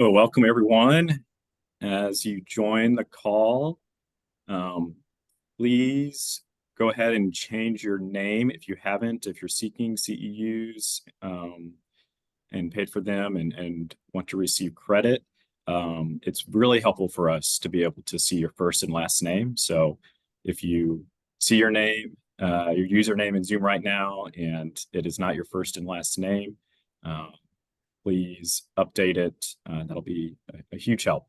Well, welcome everyone. As you join the call, um, please go ahead and change your name if you haven't, if you're seeking CEUs and paid for them and want to receive credit. It's really helpful for us to be able to see your first and last name. So if you see your name, your username in Zoom right now, and it is not your first and last name, please update it. That'll be a huge help.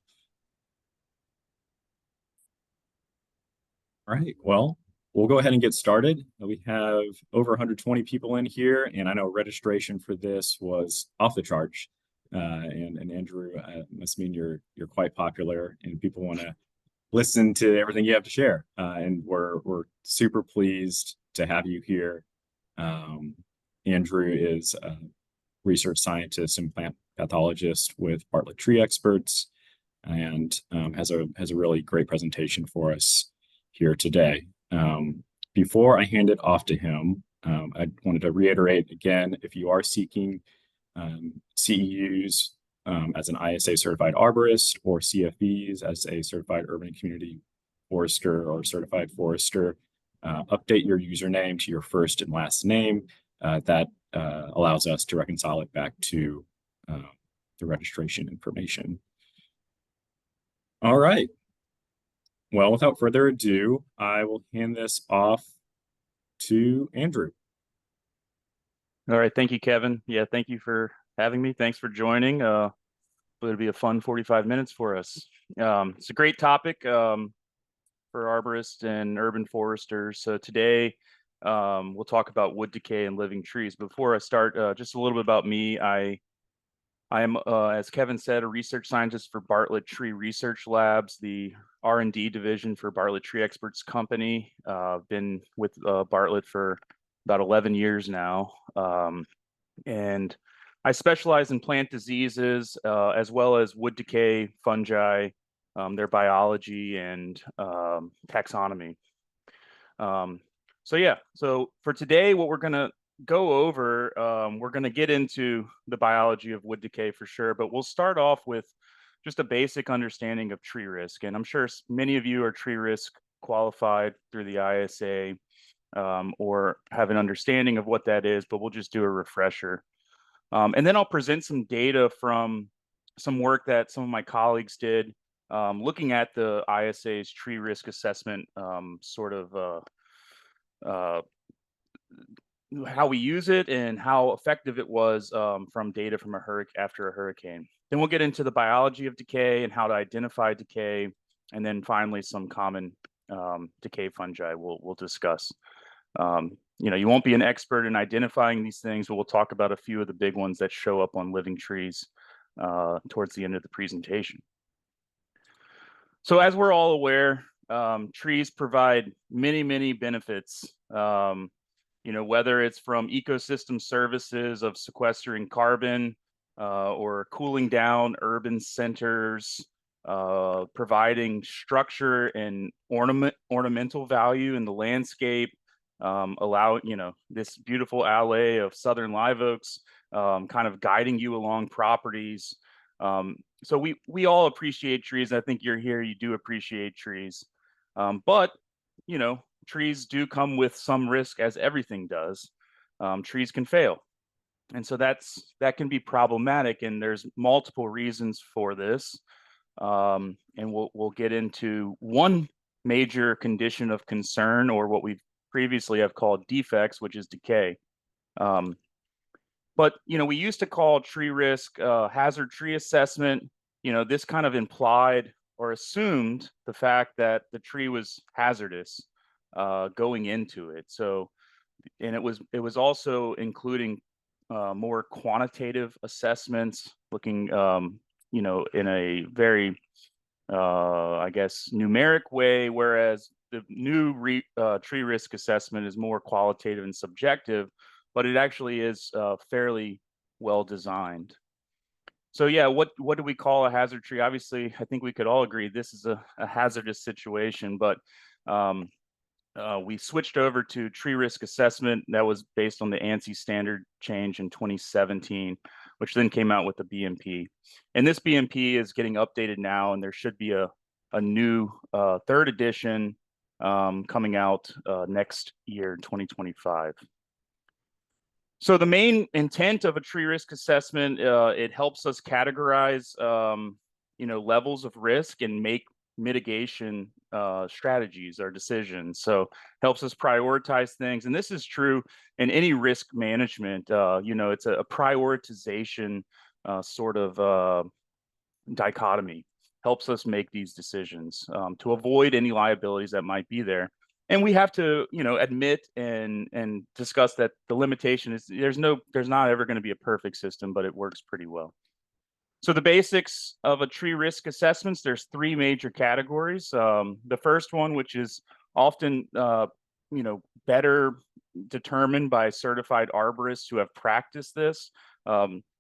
All right, well, we'll go ahead and get started. We have over 120 people in here, and I know registration for this was off the charts. And Andrew, must mean you're quite popular, and people want to listen to everything you have to share. And we're super pleased to have you here. Andrew is a research scientist and plant pathologist with Bartlett Tree Experts, and has a really great presentation for us here today. Before I hand it off to him, I wanted to reiterate again, if you are seeking CEUs as an ISA certified arborist or CFEs as a certified urban and community forester or certified forester, update your username to your first and last name. That allows us to reconcile it back to the registration information. All right. Well, without further ado, I will hand this off to Andrew. All right. Thank you, Kevin. Yeah, thank you for having me. Thanks for joining. It'll be a fun 45 minutes for us. It's a great topic for arborists and urban foresters. So today we'll talk about wood decay and living trees. Before I start, just a little bit about me. I am, as Kevin said, a research scientist for Bartlett Tree Research Labs, the R&D division for Bartlett Tree Experts Company. Been with Bartlett for about 11 years now. And I specialize in plant diseases as well as wood decay, fungi, their biology and taxonomy. So for today, what we're going to go over, we're going to get into the biology of wood decay for sure, but we'll start off with just a basic understanding of tree risk. And I'm sure many of you are tree risk qualified through the ISA or have an understanding of what that is, but we'll just do a refresher. And then I'll present some data from some work that some of my colleagues did looking at the ISA's tree risk assessment how we use it and how effective it was from data from after a hurricane. Then we'll get into the biology of decay and how to identify decay, and then finally some common decay fungi we'll discuss. You won't be an expert in identifying these things, but we'll talk about a few of the big ones that show up on living trees towards the end of the presentation. So as we're all aware, trees provide many benefits. Whether it's from ecosystem services of sequestering carbon or cooling down urban centers, providing structure and ornamental value in the landscape, this beautiful alley of southern live oaks, kind of guiding you along properties. So we all appreciate trees. I think you're here, you do appreciate trees. But trees do come with some risk, as everything does. Trees can fail. And so that can be problematic, and there's multiple reasons for this. And we'll get into one major condition of concern, or what we previously have called defects, which is decay. But we used to call tree risk hazard tree assessment. This kind of implied or assumed the fact that the tree was hazardous going into it. So, and it was also including more quantitative assessments, looking in a very numeric way, whereas the new tree risk assessment is more qualitative and subjective, but it actually is fairly well designed. So yeah, what do we call a hazard tree? Obviously, I think we could all agree this is a hazardous situation, but we switched over to tree risk assessment. That was based on the ANSI standard change in 2017, which then came out with the BMP. And this BMP is getting updated now, and there should be a new third edition coming out next year, 2025. So the main intent of a tree risk assessment, it helps us categorize, levels of risk and make mitigation strategies or decisions. So helps us prioritize things, and this is true in any risk management. It's a prioritization sort of dichotomy. Helps us make these decisions to avoid any liabilities that might be there. And we have to, admit and discuss that the limitation is there's not ever going to be a perfect system, but it works pretty well. So the basics of a tree risk assessments, there's three major categories. The first one, which is often, better determined by certified arborists who have practiced this.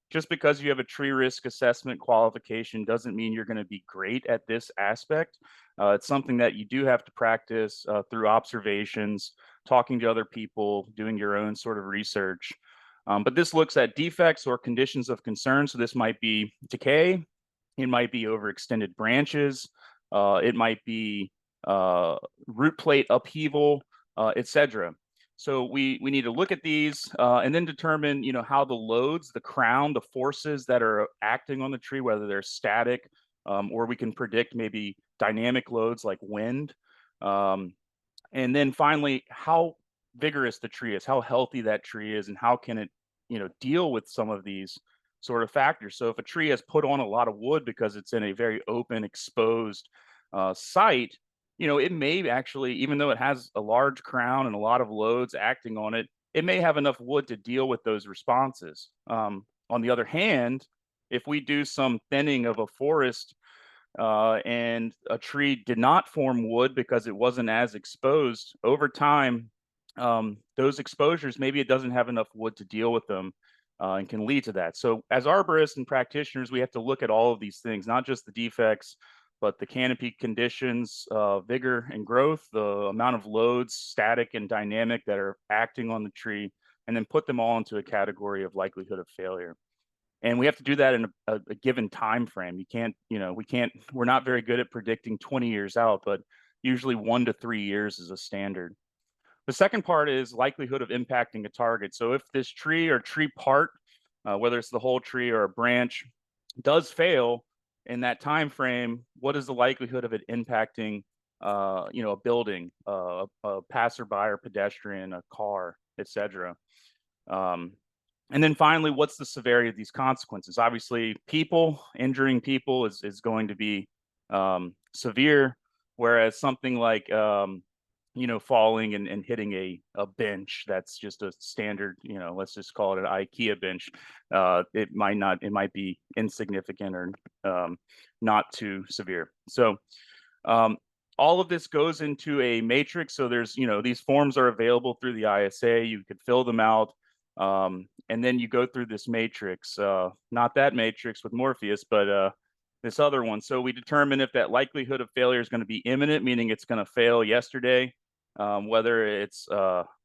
Just because you have a tree risk assessment qualification doesn't mean you're going to be great at this aspect. It's something that you do have to practice through observations, talking to other people, doing your own sort of research. But this looks at defects or conditions of concern. So this might be decay, it might be overextended branches, it might be root plate upheaval, etc. So we need to look at these and then determine, how the loads, the crown, the forces that are acting on the tree, whether they're static or we can predict maybe dynamic loads like wind. And then finally, how vigorous the tree is, how healthy that tree is, and how can it, deal with some of these sort of factors. So if a tree has put on a lot of wood because it's in a very open, exposed site, it may actually, even though it has a large crown and a lot of loads acting on it, it may have enough wood to deal with those responses. On the other hand, if we do some thinning of a forest and a tree did not form wood because it wasn't as exposed, over time, those exposures, maybe it doesn't have enough wood to deal with them and can lead to that. So as arborists and practitioners, we have to look at all of these things, not just the defects, but the canopy conditions, vigor and growth, the amount of loads, static and dynamic, that are acting on the tree, and then put them all into a category of likelihood of failure. And we have to do that in a given time frame. You can't, we're not very good at predicting 20 years out, but usually 1 to 3 years is a standard. The second part is likelihood of impacting a target. So if this tree or tree part, whether it's the whole tree or a branch, does fail in that time frame, what is the likelihood of it impacting, a building, a passerby or pedestrian, a car, etc. And then finally, what's the severity of these consequences? Obviously, injuring people is going to be severe, whereas something like falling and hitting a bench, that's just a standard, let's just call it an IKEA bench. It might be insignificant or not too severe. So all of this goes into a matrix. So there's, these forms are available through the ISA. You could fill them out. And then you go through this matrix, not that matrix with Morpheus, but this other one. So we determine if that likelihood of failure is going to be imminent, meaning it's going to fail yesterday, whether it's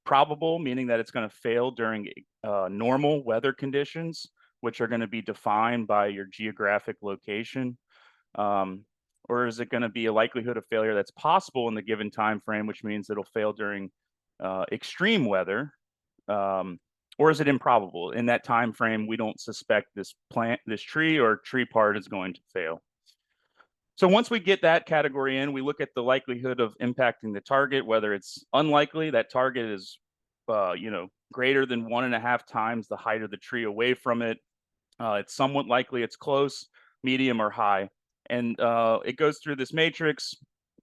probable, meaning that it's going to fail during normal weather conditions, which are going to be defined by your geographic location, or is it going to be a likelihood of failure that's possible in the given time frame, which means it'll fail during extreme weather, or is it improbable? In that time frame, we don't suspect this tree or tree part is going to fail. So once we get that category in, we look at the likelihood of impacting the target, whether it's unlikely, that target is greater than 1.5 times the height of the tree away from it. It's somewhat likely, it's close, medium, or high. And it goes through this matrix,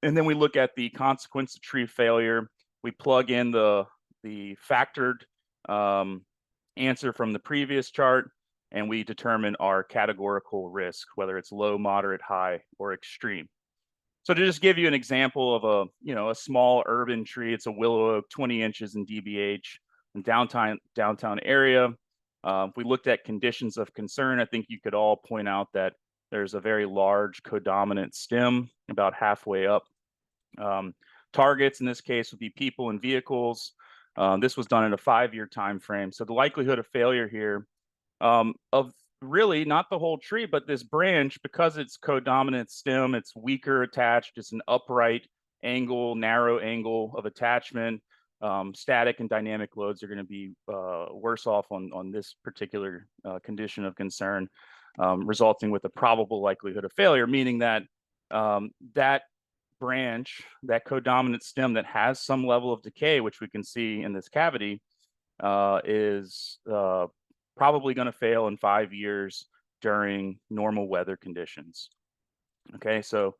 and then we look at the consequence of tree failure. We plug in the factored answer from the previous chart, and we determine our categorical risk, whether it's low, moderate, high, or extreme. So to just give you an example of a small urban tree, it's a willow oak, 20 inches in dBH, in downtown area. If we looked at conditions of concern, I think you could all point out that there's a very large codominant stem about halfway up. Targets in this case would be people and vehicles. This was done in a 5-year time frame. So the likelihood of failure here of really not the whole tree, but this branch, because it's codominant stem, it's weaker attached, it's an upright angle, narrow angle of attachment. Static and dynamic loads are going to be worse off on this particular condition of concern, resulting with a probable likelihood of failure, meaning that that branch, that codominant stem that has some level of decay, which we can see in this cavity, is probably going to fail in 5 years during normal weather conditions. Okay, so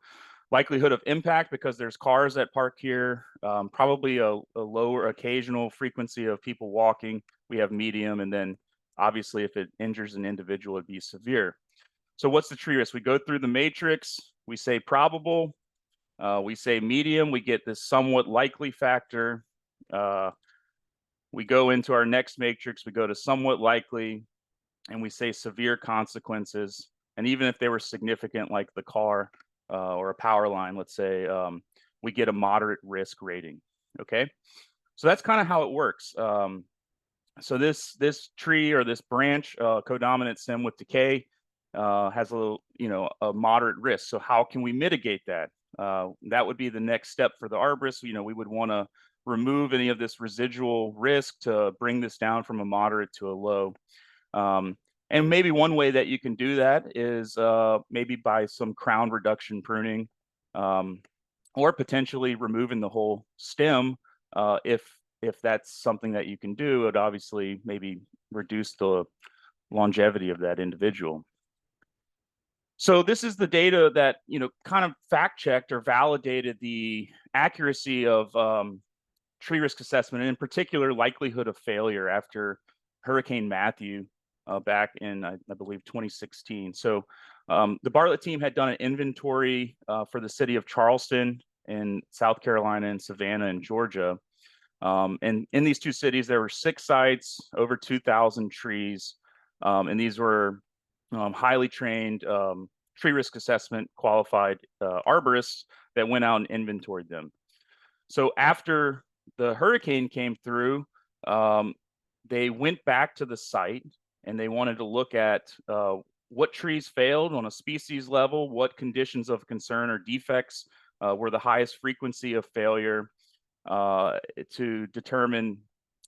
likelihood of impact, because there's cars that park here, probably a lower occasional frequency of people walking. We have medium, and then obviously if it injures an individual, it'd be severe. So what's the tree risk? We go through the matrix, we say probable, we say medium, we get this somewhat likely factor. We go into our next matrix, we go to somewhat likely, and we say severe consequences. And even if they were significant, like the car or a power line, let's say, we get a moderate risk rating. Okay, so that's kind of how it works. So this tree or this branch, codominant stem with decay, has a little, a moderate risk. So how can we mitigate that? That would be the next step for the arborist. We would want to remove any of this residual risk to bring this down from a moderate to a low. And maybe one way that you can do that is maybe by some crown reduction pruning, or potentially removing the whole stem. If that's something that you can do, it would obviously maybe reduce the longevity of that individual. So this is the data that kind of fact checked or validated the accuracy of tree risk assessment, and in particular likelihood of failure after Hurricane Matthew back in, I believe, 2016. So the Bartlett team had done an inventory for the city of Charleston in South Carolina and Savannah in Georgia. And in these two cities, there were 6 sites, over 2,000 trees. And these were highly trained tree risk assessment qualified arborists that went out and inventoried them. So after the hurricane came through, they went back to the site and they wanted to look at what trees failed on a species level, what conditions of concern or defects were the highest frequency of failure, to determine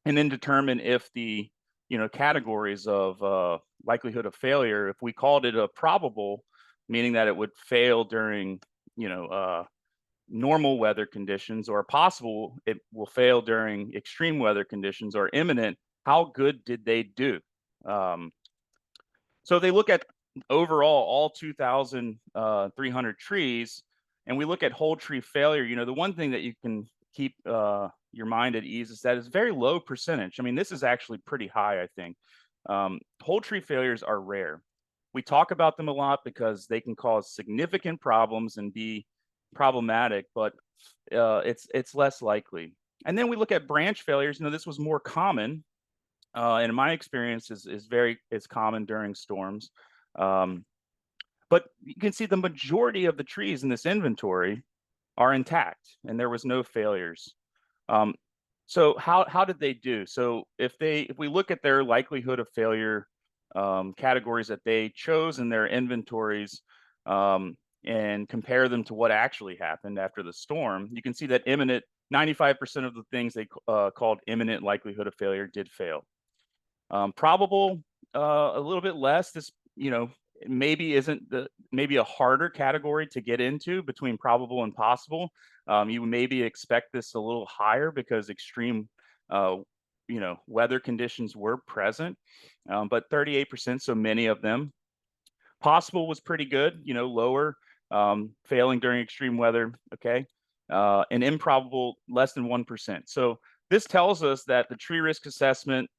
if the categories of likelihood of failure, if we called it a probable, meaning that it would fail during normal weather conditions, or possible it will fail during extreme weather conditions, or imminent, how good did they do? So they look at overall all 2,300 trees, and we look at whole tree failure. The one thing that you can keep your mind at ease is that it's very low percentage. I mean, this is actually pretty high, I think. Whole tree failures are rare. We talk about them a lot because they can cause significant problems and be problematic, but it's less likely. And then we look at branch failures. This was more common, and in my experience is common during storms. But you can see the majority of the trees in this inventory are intact, and there was no failures. So how did they do? So if we look at their likelihood of failure categories that they chose in their inventories, and compare them to what actually happened after the storm, you can see that imminent, 95% of the things they called imminent likelihood of failure did fail. Probable, a little bit less. This, maybe maybe a harder category to get into between probable and possible. You would maybe expect this a little higher because extreme, weather conditions were present, but 38%, so many of them. Possible was pretty good, lower, failing during extreme weather, okay? And improbable, less than 1%. So this tells us that the tree risk assessment,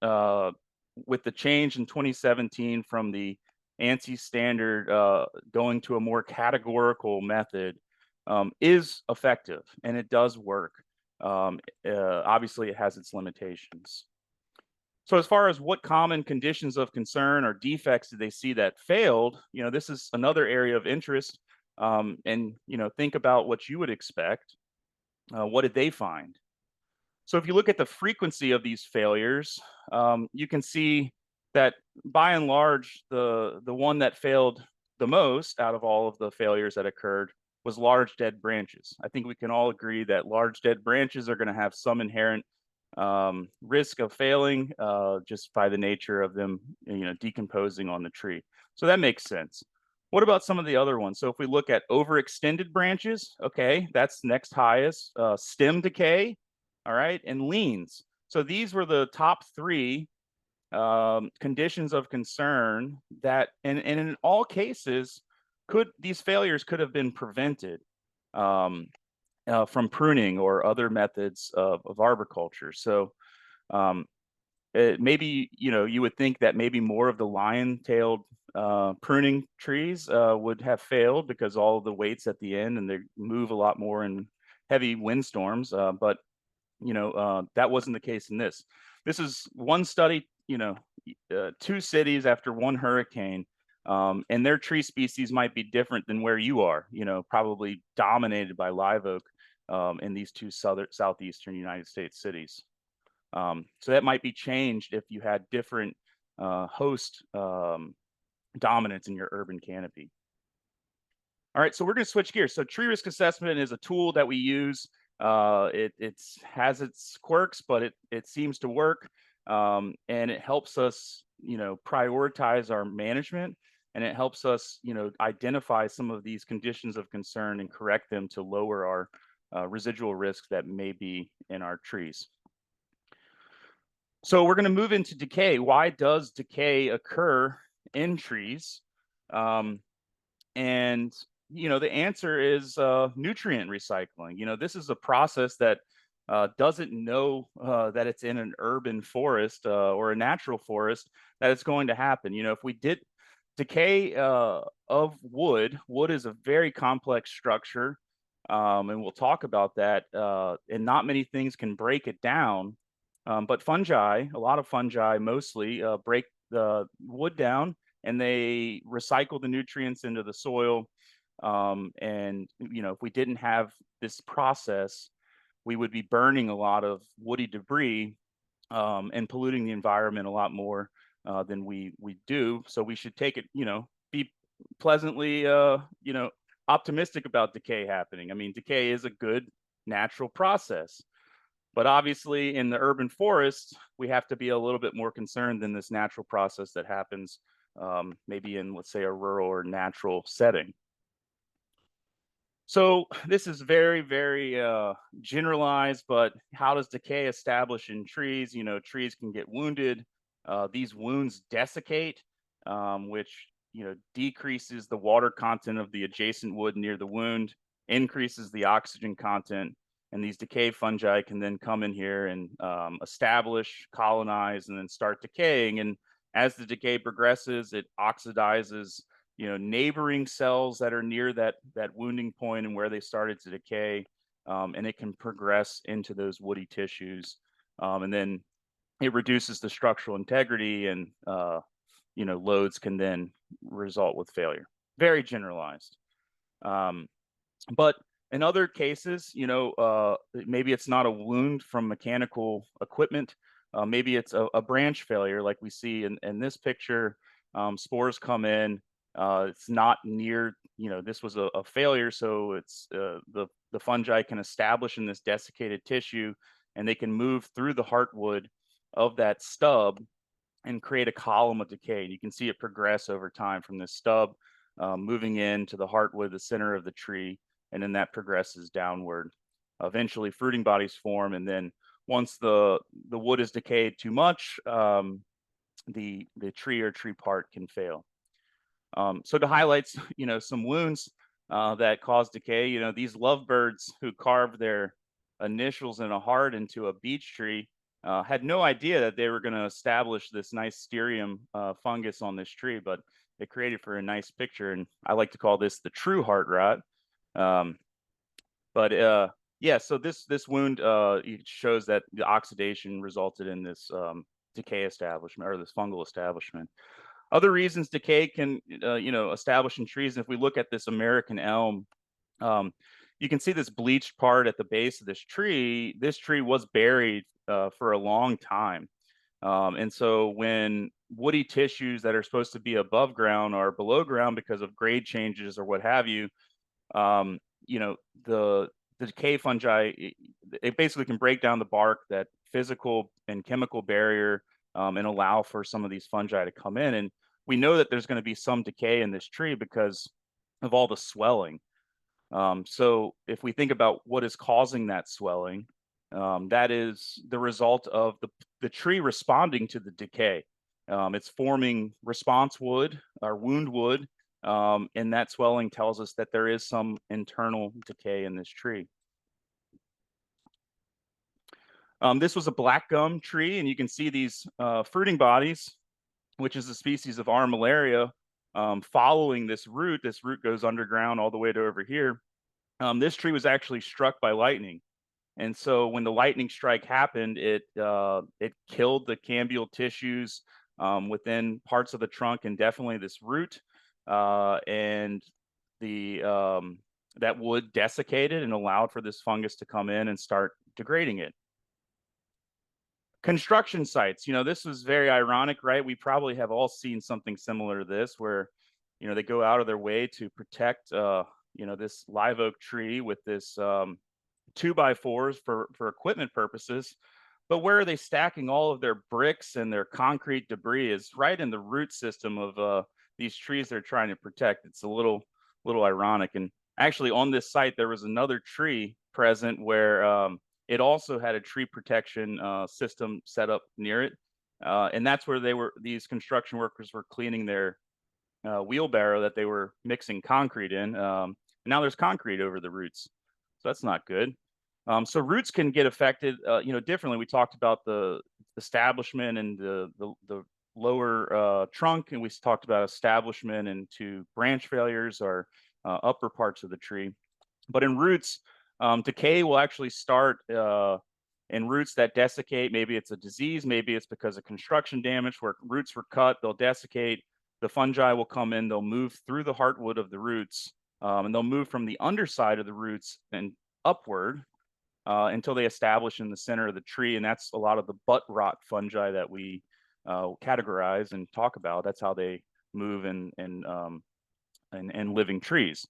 with the change in 2017 from the ANSI standard going to a more categorical method, is effective, and it does work. Obviously, it has its limitations. So as far as what common conditions of concern or defects did they see that failed, this is another area of interest. And think about what you would expect. What did they find? So if you look at the frequency of these failures, you can see that by and large, the one that failed the most out of all of the failures that occurred was large dead branches. I think we can all agree that large dead branches are going to have some inherent risk of failing just by the nature of them, decomposing on the tree. So that makes sense. What about some of the other ones? So if we look at overextended branches, okay, that's next highest. Stem decay, all right, and leans. So these were the top three conditions of concern that, and in all cases, these failures could have been prevented um, from pruning or other methods of arboriculture. So um, maybe you would think that maybe more of the lion-tailed pruning trees would have failed because all of the weights at the end and they move a lot more in heavy windstorms. But that wasn't the case in this. This is one study, two cities after one hurricane, and their tree species might be different than where you are, probably dominated by live oak in these two southeastern United States cities. So that might be changed if you had different host dominance in your urban canopy. All right, so we're going to switch gears. So tree risk assessment is a tool that we use. It has its quirks, but it seems to work, and it helps us, prioritize our management, and it helps us, identify some of these conditions of concern and correct them to lower our residual risk that may be in our trees. So we're going to move into decay. Why does decay occur in trees? And the answer is nutrient recycling. This is a process that doesn't know that it's in an urban forest or a natural forest that it's going to happen. If we did decay of wood is a very complex structure, and we'll talk about that. And not many things can break it down. But fungi, a lot of fungi mostly break the wood down and they recycle the nutrients into the soil. And if we didn't have this process, we would be burning a lot of woody debris and polluting the environment a lot more than we do. So we should take it, be pleasantly, optimistic about decay happening. I mean, decay is a good natural process. But obviously, in the urban forests, we have to be a little bit more concerned than this natural process that happens maybe in, let's say, a rural or natural setting. So this is very, very generalized, but how does decay establish in trees? Trees can get wounded. These wounds desiccate, which decreases the water content of the adjacent wood near the wound, increases the oxygen content, and these decay fungi can then come in here and establish, colonize, and then start decaying. And as the decay progresses, it oxidizes neighboring cells that are near that wounding point and where they started to decay, and it can progress into those woody tissues, and then it reduces the structural integrity, and loads can then result with failure. Very generalized. But in other cases, maybe it's not a wound from mechanical equipment. Maybe it's a branch failure, like we see in this picture. Spores come in. It's not near. This was a failure, so it's the fungi can establish in this desiccated tissue, and they can move through the heartwood of that stub and create a column of decay. And you can see it progress over time from this stub, moving into the heartwood, the center of the tree, and then that progresses downward. Eventually, fruiting bodies form, and then once the wood is decayed too much, the tree or tree part can fail. So to highlight, some wounds that cause decay, these lovebirds who carved their initials in a heart into a beech tree had no idea that they were going to establish this nice stereum fungus on this tree, but it created for a nice picture, and I like to call this the true heart rot. But yeah, so this wound it shows that the oxidation resulted in this decay establishment, or this fungal establishment. Other reasons decay can establish in trees, and if we look at this American elm, you can see this bleached part at the base of this tree. This tree was buried for a long time, and so when woody tissues that are supposed to be above ground are below ground because of grade changes or what have you, um, you know, the decay fungi, it basically can break down the bark, that physical and chemical barrier, and allow for some of these fungi to come in. And we know that there's going to be some decay in this tree because of all the swelling. So if we think about what is causing that swelling, that is the result of the tree responding to the decay. It's forming response wood or wound wood, and that swelling tells us that there is some internal decay in this tree. This was a black gum tree, and you can see these fruiting bodies, which is a species of armillaria, following this root. This root goes underground all the way to over here. This tree was actually struck by lightning. And so when the lightning strike happened, it killed the cambial tissues within parts of the trunk and definitely this root. And the that wood desiccated and allowed for this fungus to come in and start degrading it. Construction sites, this was very ironic, right? We probably have all seen something similar to this where, they go out of their way to protect, this live oak tree with this 2x4s for equipment purposes. But where are they stacking all of their bricks and their concrete debris is right in the root system of these trees they're trying to protect. It's a little ironic. And actually on this site, there was another tree present where it also had a tree protection system set up near it. And that's where these construction workers were cleaning their wheelbarrow that they were mixing concrete in. And now there's concrete over the roots. So that's not good. So roots can get affected, differently. We talked about the establishment and the lower trunk, and we talked about establishment into branch failures or upper parts of the tree. But in roots, decay will actually start in roots that desiccate. Maybe it's a disease, maybe it's because of construction damage where roots were cut, they'll desiccate. The fungi will come in, they'll move through the heartwood of the roots, and they'll move from the underside of the roots and upward until they establish in the center of the tree. And that's a lot of the butt rot fungi that we categorize and talk about. That's how they move in living trees.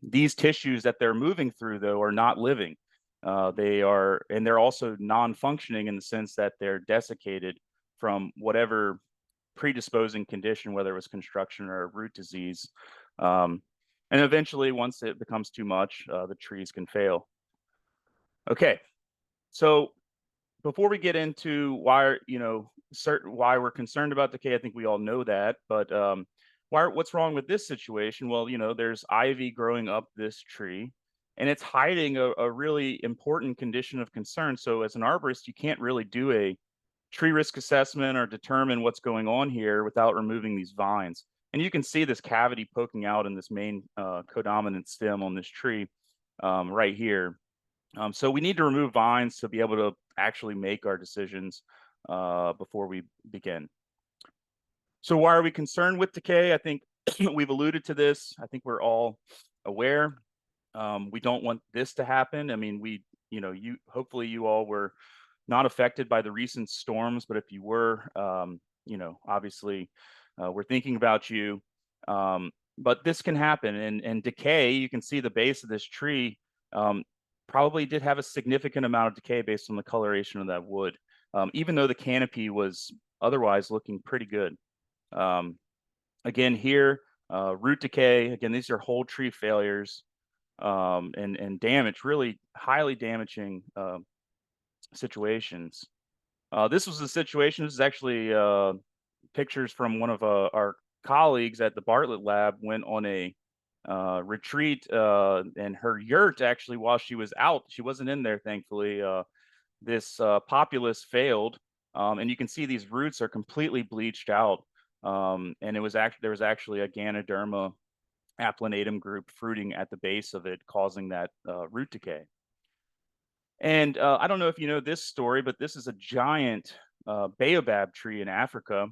These tissues that they're moving through, though, are not living. They're also non-functioning in the sense that they're desiccated from whatever predisposing condition, whether it was construction or a root disease. And eventually, once it becomes too much, the trees can fail. Okay, so before we get into why we're concerned about decay, I think we all know that. But what's wrong with this situation? Well, there's ivy growing up this tree, and it's hiding a really important condition of concern. So as an arborist, you can't really do a tree risk assessment or determine what's going on here without removing these vines. And you can see this cavity poking out in this main codominant stem on this tree right here. So we need to remove vines to be able to actually make our decisions before we begin. So why are we concerned with decay? I think we've alluded to this. I think we're all aware. We don't want this to happen. I mean, hopefully you all were not affected by the recent storms, but if you were, obviously we're thinking about you. But this can happen, and decay, you can see the base of this tree probably did have a significant amount of decay based on the coloration of that wood, even though the canopy was otherwise looking pretty good. Again, here, root decay, again, these are whole tree failures and damage, really highly damaging situations. This was a situation, this is actually pictures from one of our colleagues at the Bartlett lab, went on a retreat, and her yurt, actually, while she was out, she wasn't in there, thankfully, this populus failed, and you can see these roots are completely bleached out, and there was actually a Ganoderma applanatum group fruiting at the base of it, causing that root decay. And I don't know if you know this story, but this is a giant baobab tree in Africa.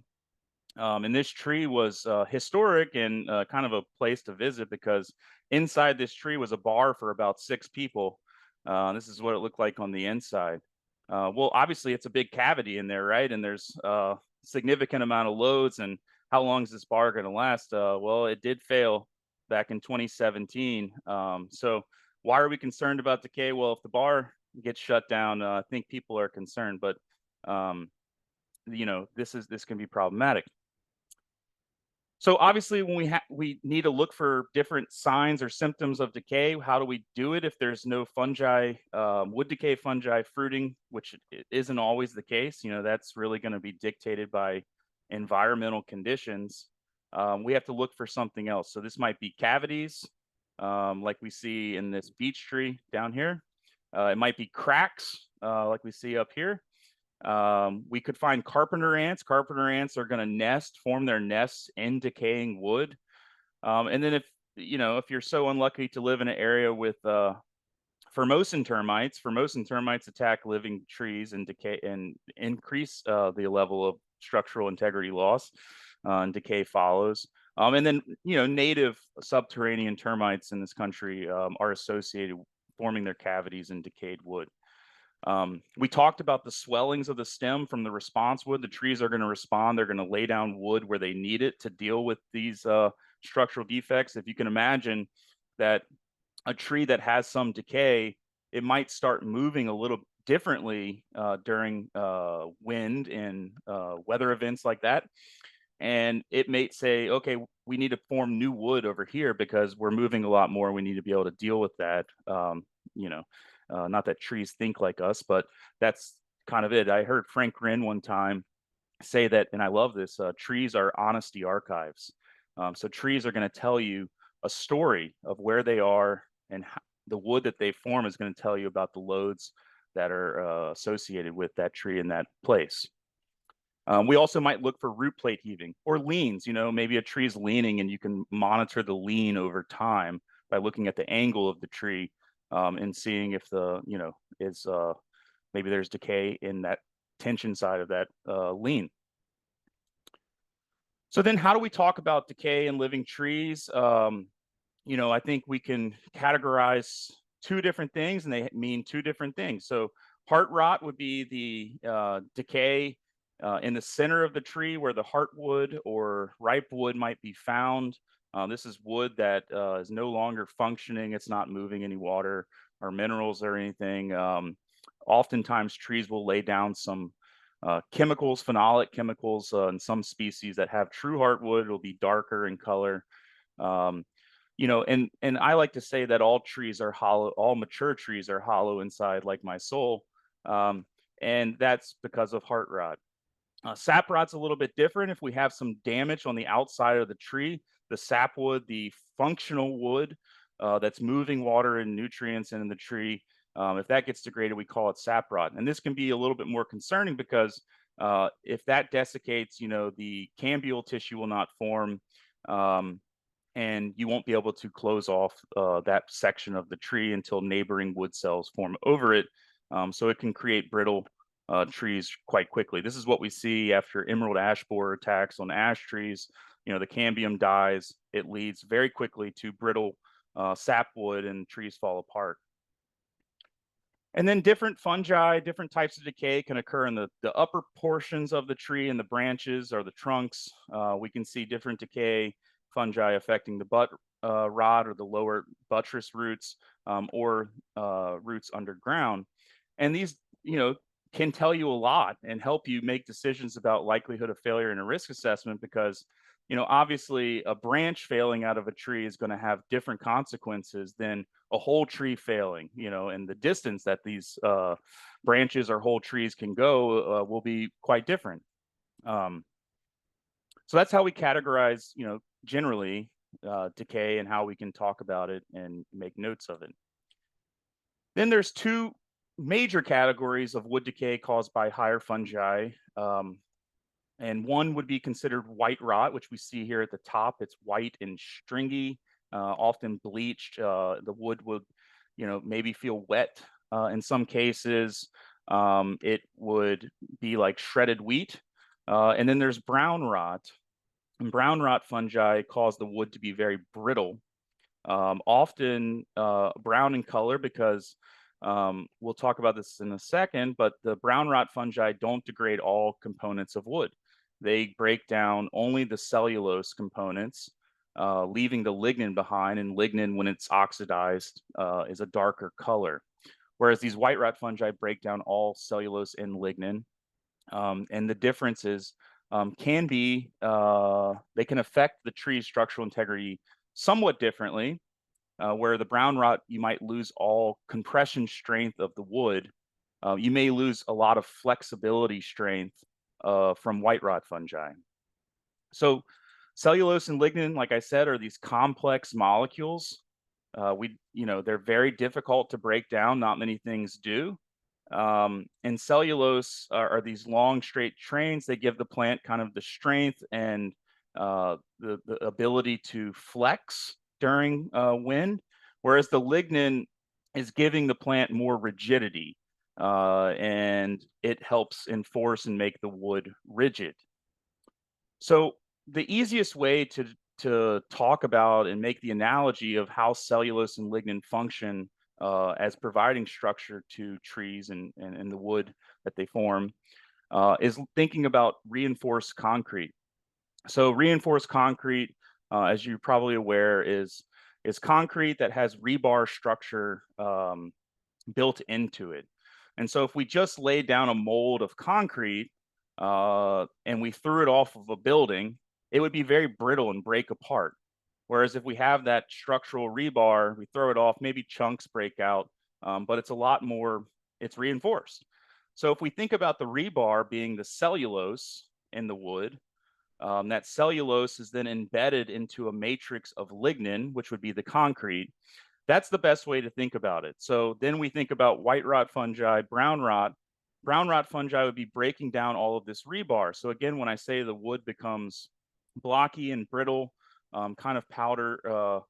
And this tree was historic and kind of a place to visit because inside this tree was a bar for about 6 people. This is what it looked like on the inside. Well, obviously it's a big cavity in there, right? And there's significant amount of loads, and how long is this bar going to last? Well, it did fail back in 2017. So why are we concerned about decay? Well, if the bar gets shut down, I think people are concerned, but um, this can be problematic. So obviously, when we need to look for different signs or symptoms of decay, how do we do it if there's no fungi, wood decay fungi fruiting, which isn't always the case? That's really going to be dictated by environmental conditions. We have to look for something else. So this might be cavities, like we see in this beech tree down here. It might be cracks, like we see up here. We could find carpenter ants. Carpenter ants are going to form their nests in decaying wood. And then if you're so unlucky to live in an area with Formosan termites attack living trees and decay and increase the level of structural integrity loss, and decay follows. And then native subterranean termites in this country are associated forming their cavities in decayed wood. We talked about the swellings of the stem from the response wood. The trees are going to respond. They're going to lay down wood where they need it to deal with these structural defects. If you can imagine that a tree that has some decay, it might start moving a little differently during wind and weather events like that. And it may say, okay, we need to form new wood over here because we're moving a lot more. We need to be able to deal with that. Not that trees think like us, but that's kind of it. I heard Frank Grinn one time say that, and I love this, trees are honesty archives. So trees are going to tell you a story of where they are, and the wood that they form is going to tell you about the loads that are associated with that tree in that place. We also might look for root plate heaving or leans. Maybe a tree is leaning, and you can monitor the lean over time by looking at the angle of the tree, and seeing if maybe there's decay in that tension side of that lean. So then how do we talk about decay in living trees? I think we can categorize two different things, and they mean two different things. So heart rot would be the decay in the center of the tree where the heartwood or ripe wood might be found. This is wood that is no longer functioning. It's not moving any water or minerals or anything. Oftentimes, trees will lay down some chemicals, phenolic chemicals, in some species that have true heartwood. It'll be darker in color. And I like to say that all trees are hollow. All mature trees are hollow inside, like my soul. And that's because of heart rot. Sap rot's a little bit different. If we have some damage on the outside of the tree, the sapwood, the functional wood that's moving water and nutrients in the tree, if that gets degraded, we call it sap rot. And this can be a little bit more concerning because if that desiccates, the cambial tissue will not form, and you won't be able to close off that section of the tree until neighboring wood cells form over it. So it can create brittle trees quite quickly. This is what we see after emerald ash borer attacks on ash trees. The cambium dies. It leads very quickly to brittle sapwood, and trees fall apart. And then different fungi, different types of decay can occur in the upper portions of the tree and the branches or the trunks. We can see different decay fungi affecting the butt rod or the lower buttress roots, or roots underground. And these, can tell you a lot and help you make decisions about likelihood of failure in a risk assessment because, obviously a branch failing out of a tree is going to have different consequences than a whole tree failing, and the distance that these branches or whole trees can go will be quite different. So that's how we categorize, generally decay and how we can talk about it and make notes of it. Then there's two major categories of wood decay caused by higher fungi. And one would be considered white rot, which we see here at the top. It's white and stringy, often bleached. The wood would, maybe feel wet in some cases. It would be like shredded wheat. And then there's brown rot. And brown rot fungi cause the wood to be very brittle, often brown in color because we'll talk about this in a second, but the brown rot fungi don't degrade all components of wood. they break down only the cellulose components, leaving the lignin behind. And lignin, when it's oxidized, is a darker color. Whereas these white rot fungi break down all cellulose and lignin. And the differences can be, they can affect the tree's structural integrity somewhat differently. Where the brown rot, you might lose all compression strength of the wood. You may lose a lot of flexibility strength from white rot fungi. So cellulose and lignin, like I said, are these complex molecules. They're very difficult to break down. Not many things do. And cellulose are these long, straight trains. They give the plant kind of the strength and the ability to flex during wind, whereas the lignin is giving the plant more rigidity, and it helps enforce and make the wood rigid. So the easiest way to talk about and make the analogy of how cellulose and lignin function as providing structure to trees and the wood that they form is thinking about reinforced concrete. So reinforced concrete, as you're probably aware, is concrete that has rebar structure built into it. And so if we just laid down a mold of concrete and we threw it off of a building, it would be very brittle and break apart. Whereas if we have that structural rebar, we throw it off, maybe chunks break out, but it's a lot more, it's reinforced. So if we think about the rebar being the cellulose in the wood, that cellulose is then embedded into a matrix of lignin, which would be the concrete. That's the best way to think about it. So then we think about white rot fungi, brown rot. Brown rot fungi would be breaking down all of this rebar. So again, when I say the wood becomes blocky and brittle, kind of powder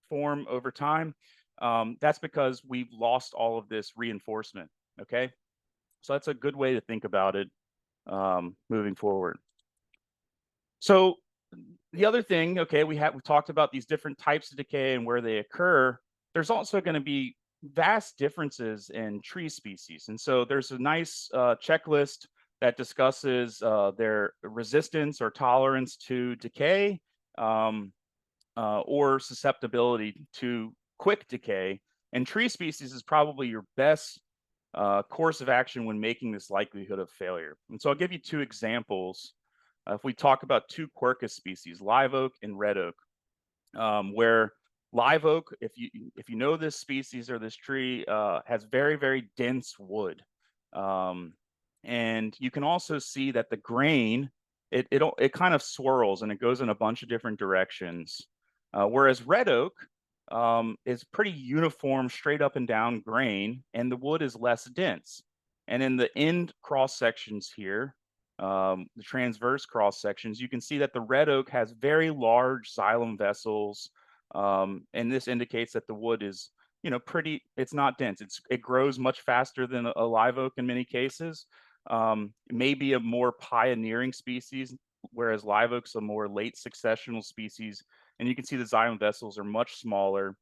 form over time, that's because we've lost all of this reinforcement. Okay, so that's a good way to think about it moving forward. So the other thing, okay, we talked about these different types of decay and where they occur. There's also going to be vast differences in tree species, and so there's a nice checklist that discusses their resistance or tolerance to decay, or susceptibility to quick decay. And tree species is probably your best course of action when making this likelihood of failure. And so I'll give you two examples. If we talk about two Quercus species, live oak and red oak, where live oak, if you know this species or this tree, has very, very dense wood. And you can also see that the grain, it kind of swirls and it goes in a bunch of different directions. Whereas red oak is pretty uniform, straight up and down grain, and the wood is less dense. And in the end cross sections here, the transverse cross sections, you can see that the red oak has very large xylem vessels, and this indicates that the wood is, it's not dense. It grows much faster than a live oak in many cases. Maybe a more pioneering species, whereas live oak's a more late successional species, and you can see the xylem vessels are much smaller,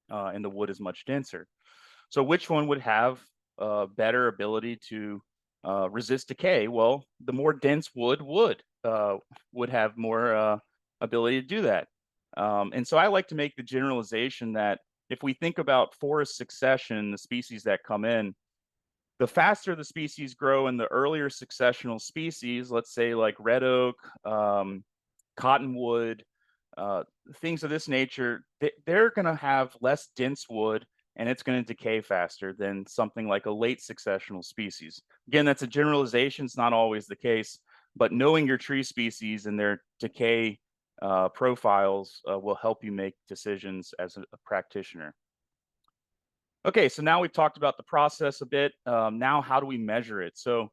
and the wood is much denser. So which one would have better ability to resist decay? Well, the more dense wood would have more ability to do that. And so I like to make the generalization that if we think about forest succession, the species that come in, the faster the species grow in the earlier successional species, let's say like red oak, cottonwood, things of this nature, they're going to have less dense wood, and it's going to decay faster than something like a late successional species. Again, that's a generalization. It's not always the case, but knowing your tree species and their decay profiles will help you make decisions as a practitioner. Okay, so now we've talked about the process a bit. Now, how do we measure it? So,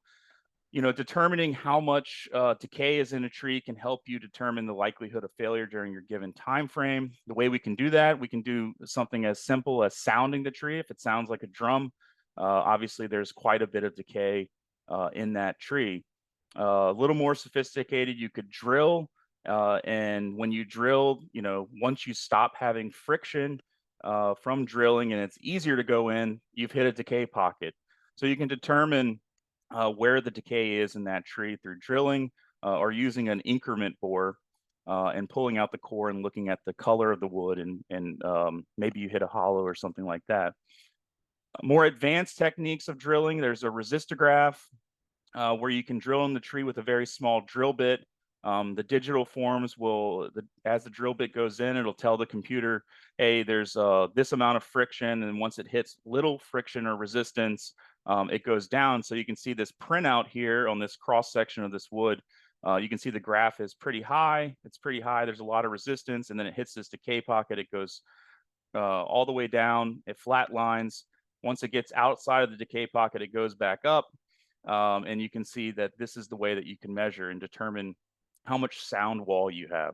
determining how much decay is in a tree can help you determine the likelihood of failure during your given time frame. The way we can do that, we can do something as simple as sounding the tree. If it sounds like a drum, obviously there's quite a bit of decay in that tree. A little more sophisticated, you could drill, and when you drill, once you stop having friction from drilling and it's easier to go in, you've hit a decay pocket. So you can determine where the decay is in that tree through drilling. or using an increment bore and pulling out the core and looking at the color of the wood, and maybe you hit a hollow or something like that. More advanced techniques of drilling, there's a resistograph where you can drill in the tree with a very small drill bit. The digital forms will, as the drill bit goes in, it'll tell the computer, hey, there's this amount of friction, and once it hits little friction or resistance, it goes down. So you can see this printout here on this cross section of this wood. You can see the graph is pretty high. It's pretty high. There's a lot of resistance, and then it hits this decay pocket. It goes all the way down. It flatlines. Once it gets outside of the decay pocket, it goes back up. And you can see that this is the way that you can measure and determine how much sound wall you have.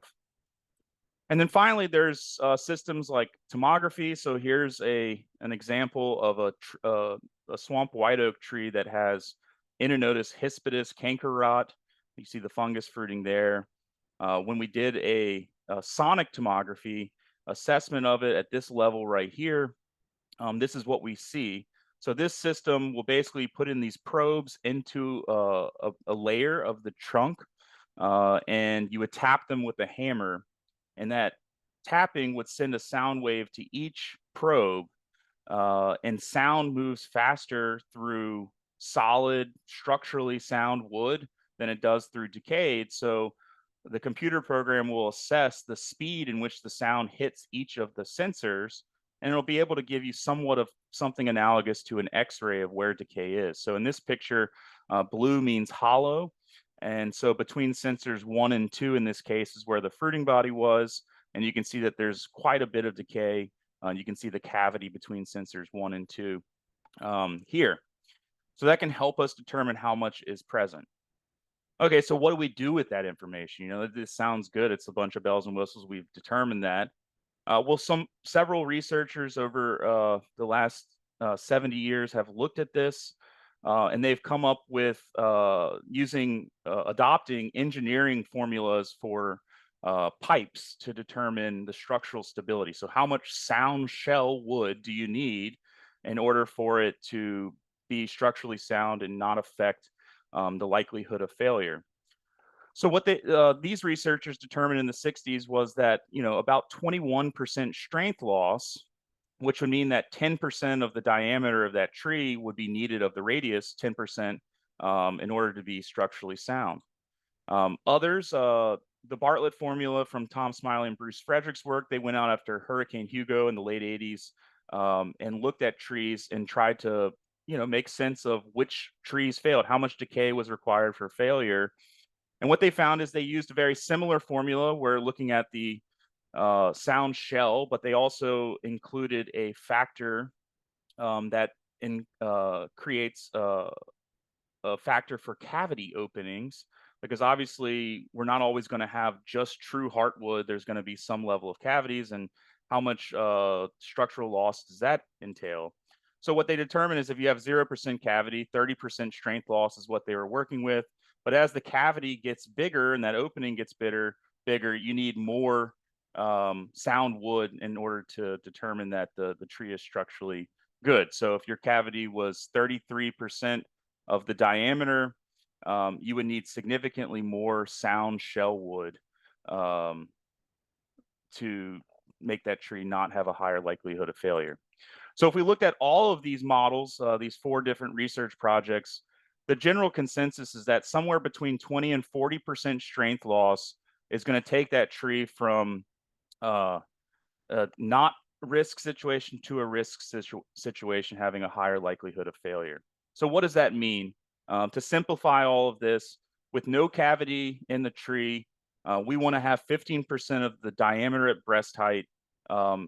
And then finally, there's systems like tomography. So here's an example of a swamp white oak tree that has Inonotus hispidus canker rot. You see the fungus fruiting there. When we did a sonic tomography assessment of it at this level right here, this is what we see. So this system will basically put in these probes into a layer of the trunk, and you would tap them with a hammer, and that tapping would send a sound wave to each probe, and sound moves faster through solid, structurally sound wood than it does through decayed. So the computer program will assess the speed in which the sound hits each of the sensors, and it'll be able to give you somewhat of something analogous to an X-ray of where decay is. So in this picture, blue means hollow. And so between sensors 1 and 2 in this case is where the fruiting body was. And you can see that there's quite a bit of decay. You can see the cavity between sensors 1 and 2 here. So that can help us determine how much is present. Okay, so what do we do with that information? You know, this sounds good. It's a bunch of bells and whistles. We've determined that. Well, several researchers over the last 70 years have looked at this, and they've come up with adopting engineering formulas for pipes to determine the structural stability. So how much sound shell wood do you need in order for it to be structurally sound and not affect the likelihood of failure? So what these researchers determined in the 60s was that, you know, about 21% strength loss, which would mean that 10% of the diameter of that tree would be needed of the radius, 10%, in order to be structurally sound. Others, the Bartlett formula from Tom Smiley and Bruce Frederick's work, they went out after Hurricane Hugo in the late 80s, and looked at trees and tried to, you know, make sense of which trees failed, how much decay was required for failure. And what they found is they used a very similar formula. We're looking at the sound shell, but they also included a factor that creates a factor for cavity openings, because obviously we're not always going to have just true heartwood. There's going to be some level of cavities, and how much structural loss does that entail? So what they determine is if you have 0% cavity, 30% strength loss is what they were working with. But as the cavity gets bigger and that opening gets bigger, you need more sound wood in order to determine that the tree is structurally good. So if your cavity was 33% of the diameter, you would need significantly more sound shell wood to make that tree not have a higher likelihood of failure. So if we looked at all of these models, these 4 different research projects, the general consensus is that somewhere between 20 and 40% strength loss is going to take that tree from a not risk situation to a risk situation having a higher likelihood of failure. So what does that mean? To simplify all of this, with no cavity in the tree, we want to have 15% of the diameter at breast height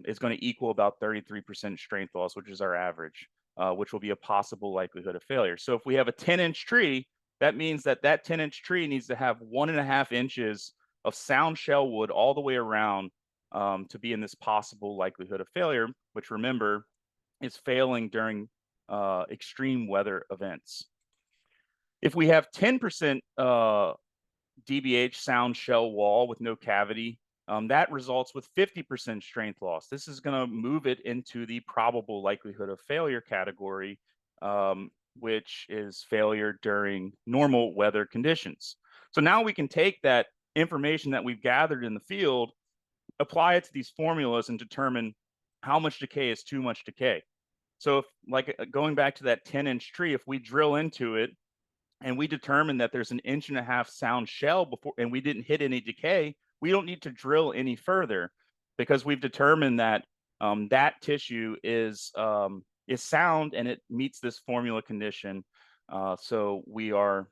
is going to equal about 33% strength loss, which is our average, which will be a possible likelihood of failure. So if we have a 10-inch tree, that means that 10-inch tree needs to have 1.5 inches of sound shell wood all the way around to be in this possible likelihood of failure, which, remember, is failing during extreme weather events. If we have 10% DBH sound shell wall with no cavity, that results with 50% strength loss. This is going to move it into the probable likelihood of failure category, which is failure during normal weather conditions. So now we can take that information that we've gathered in the field, apply it to these formulas, and determine how much decay is too much decay. So if, like, going back to that 10-inch tree, if we drill into it and we determine that there's an 1.5-inch sound shell before, and we didn't hit any decay, we don't need to drill any further, because we've determined that that tissue is sound and it meets this formula condition. So we are,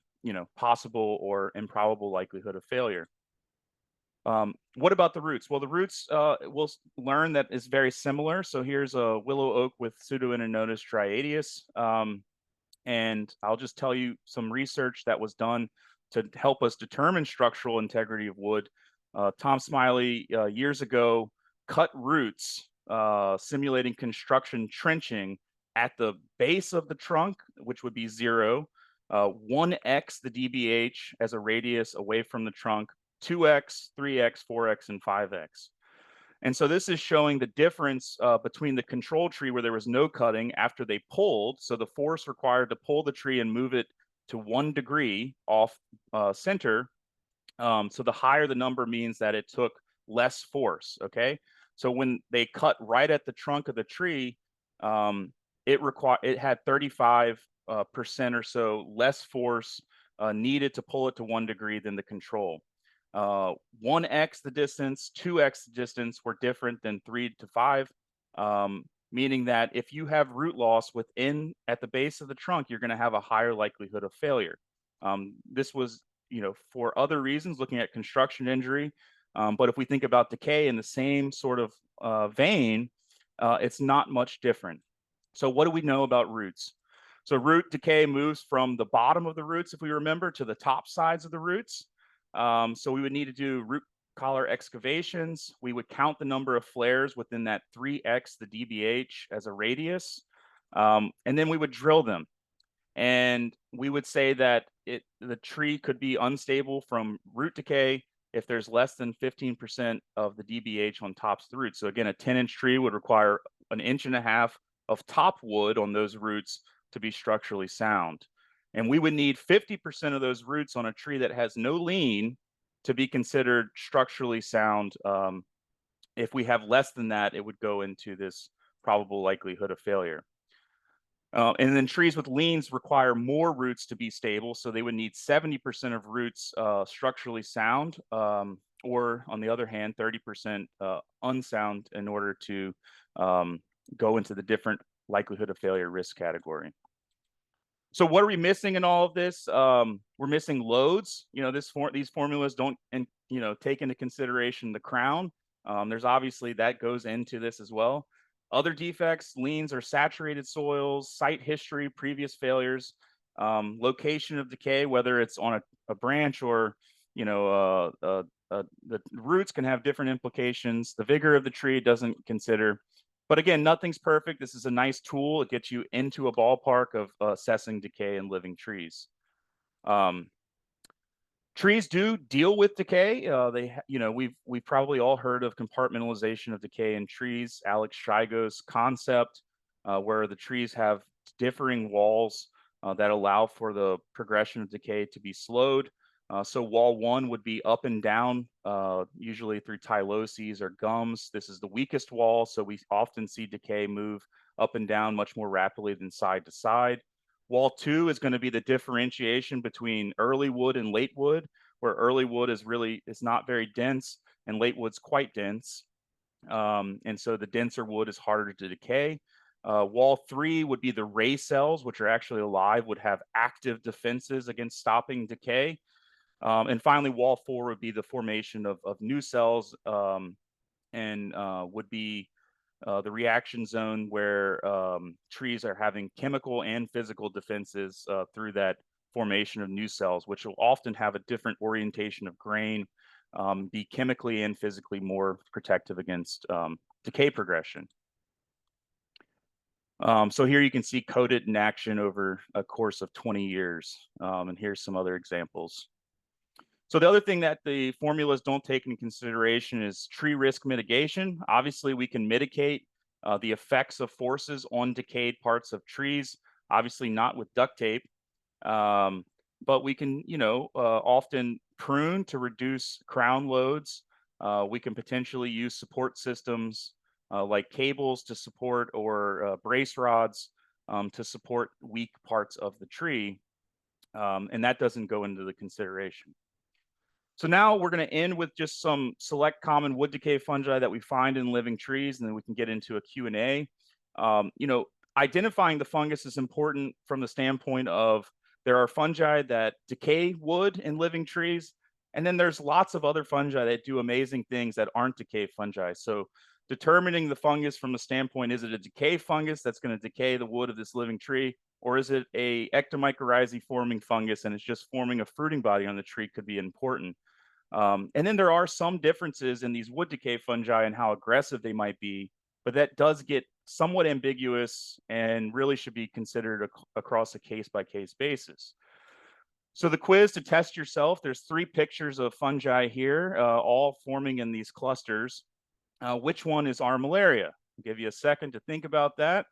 possible or improbable likelihood of failure. What about the roots? Well, the roots, we'll learn that is very similar. So here's a willow oak with Pseudoinnonotus striatus. And I'll just tell you some research that was done to help us determine structural integrity of wood. Tom Smiley, years ago, cut roots simulating construction trenching at the base of the trunk, which would be 0, 1x the dBH as a radius away from the trunk, 2x, 3x, 4x, and 5x. And so this is showing the difference between the control tree, where there was no cutting after they pulled. So the force required to pull the tree and move it to 1 degree off center. So the higher the number means that it took less force. Okay. So when they cut right at the trunk of the tree, it had 35% or so less force needed to pull it to 1 degree than the control. 1x the distance, 2x the distance were different than 3 to 5, meaning that if you have root loss at the base of the trunk, you're going to have a higher likelihood of failure. This was, for other reasons, looking at construction injury. But if we think about decay in the same sort of vein, it's not much different. So what do we know about roots? So root decay moves from the bottom of the roots, if we remember, to the top sides of the roots. So we would need to do root collar excavations. We would count the number of flares within that 3x the dBH as a radius, and then we would drill them. And we would say that the tree could be unstable from root decay if there's less than 15% of the dBH on tops of the roots. So again, a 10-inch tree would require 1.5 inches of top wood on those roots to be structurally sound. And we would need 50% of those roots on a tree that has no lean to be considered structurally sound. If we have less than that, it would go into this probable likelihood of failure. And then trees with leans require more roots to be stable. So they would need 70% of roots structurally sound, or on the other hand, 30% unsound in order to go into the different likelihood of failure risk category. So what are we missing in all of this? We're missing loads. These formulas don't, take into consideration the crown. There's obviously that goes into this as well. Other defects, leans or saturated soils, site history, previous failures, location of decay, whether it's on a branch or, the roots can have different implications. The vigor of the tree doesn't consider. But again, nothing's perfect. This is a nice tool. It gets you into a ballpark of assessing decay in living trees. Trees do deal with decay. We've probably all heard of compartmentalization of decay in trees, Alex Schreigo's concept, where the trees have differing walls that allow for the progression of decay to be slowed. So wall 1 would be up and down, usually through tyloses or gums. This is the weakest wall, so we often see decay move up and down much more rapidly than side to side. Wall 2 is going to be the differentiation between early wood and late wood, where early wood is not very dense and late wood's quite dense. And so the denser wood is harder to decay. Wall 3 would be the ray cells, which are actually alive, would have active defenses against stopping decay. And finally, wall 4 would be the formation of new cells, and would be the reaction zone where trees are having chemical and physical defenses through that formation of new cells, which will often have a different orientation of grain, be chemically and physically more protective against decay progression. So here you can see coated in action over a course of 20 years. And here's some other examples. So the other thing that the formulas don't take into consideration is tree risk mitigation. Obviously, we can mitigate the effects of forces on decayed parts of trees, obviously not with duct tape. but we can, often prune to reduce crown loads. We can potentially use support systems like cables to support or brace rods to support weak parts of the tree. And that doesn't go into the consideration. So now we're going to end with just some select common wood decay fungi that we find in living trees, and then we can get into a Q&A. Identifying the fungus is important from the standpoint of there are fungi that decay wood in living trees, and then there's lots of other fungi that do amazing things that aren't decay fungi. So determining the fungus from the standpoint, is it a decay fungus that's going to decay the wood of this living tree, or is it a ectomycorrhizae forming fungus and it's just forming a fruiting body on the tree, could be important. And then there are some differences in these wood decay fungi and how aggressive they might be, but that does get somewhat ambiguous and really should be considered across a case by case basis. So the quiz to test yourself, there's 3 pictures of fungi here, all forming in these clusters. Which one is armillaria? I'll give you a second to think about that.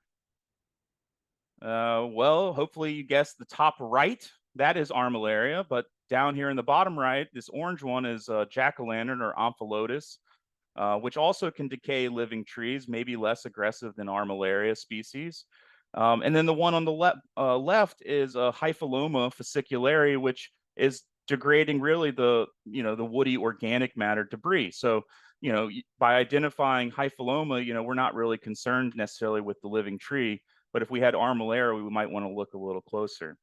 Well, hopefully you guessed the top right. That is armillaria, but down here in the bottom right, this orange one is jack-o'-lantern or Omphalotus, which also can decay living trees, maybe less aggressive than armillaria species. And then the one on the left is Hypholoma fasciculare, which is degrading really the woody organic matter debris. So by identifying Hypholoma, we're not really concerned necessarily with the living tree, but if we had armillaria, we might want to look a little closer.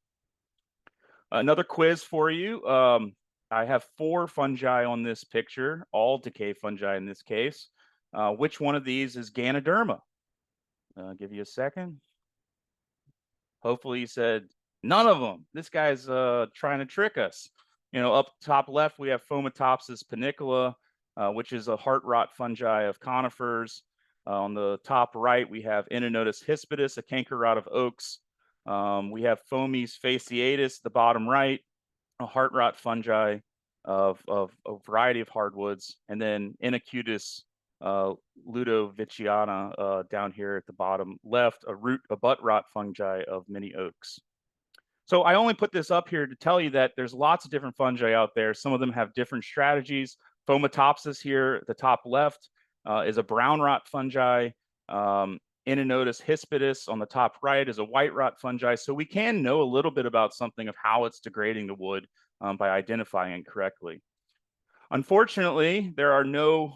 Another quiz for you. I have 4 fungi on this picture, all decay fungi in this case. Which one of these is Ganoderma? I'll give you a second. Hopefully you said none of them. This guy's trying to trick us. Up top left, we have Fomitopsis panicola, which is a heart rot fungi of conifers. On the top right, we have Inonotus hispidus, a canker rot of oaks. We have Fomes fasciatus, the bottom right, a heart rot fungi of a variety of hardwoods, and then Inocutus ludoviciana down here at the bottom left, a butt rot fungi of many oaks. So I only put this up here to tell you that there's lots of different fungi out there. Some of them have different strategies. Fomitopsis here at the top left is a brown rot fungi. Inonotus hispidus on the top right is a white rot fungi. So we can know a little bit about something of how it's degrading the wood by identifying it correctly. Unfortunately, there are no,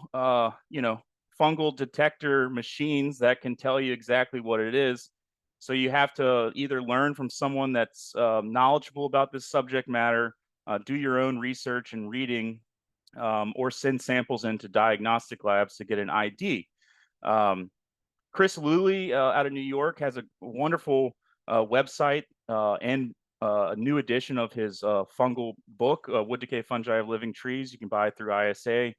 fungal detector machines that can tell you exactly what it is. So you have to either learn from someone that's knowledgeable about this subject matter, do your own research and reading, or send samples into diagnostic labs to get an ID. Chris Luley out of New York has a wonderful website and a new edition of his fungal book, Wood Decay Fungi of Living Trees. You can buy it through ISA.